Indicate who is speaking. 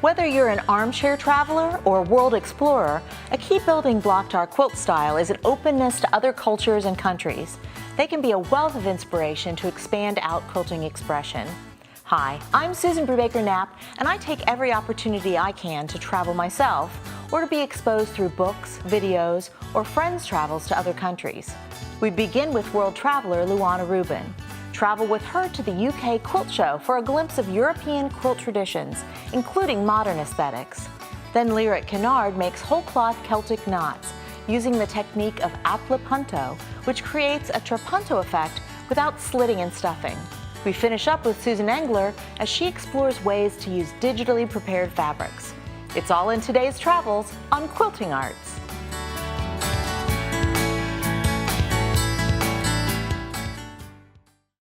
Speaker 1: Whether you're an armchair traveler or world explorer, a key building block to our quilt style is an openness to other cultures and countries. They can be a wealth of inspiration to expand out quilting expression. Hi, I'm Susan Brubaker-Knapp, and I take every opportunity I can to travel myself or to be exposed through books, videos, or friends' travels to other countries. We begin with world traveler Luana Rubin. Travel with her to the UK Quilt Show for a glimpse of European quilt traditions, including modern aesthetics. Then Lyric Kinard makes whole-cloth Celtic knots using the technique of Apli-punto, which creates a trapunto effect without slitting and stuffing. We finish up with Suzan Engler as she explores ways to use digitally prepared fabrics. It's all in today's travels on Quilting Arts.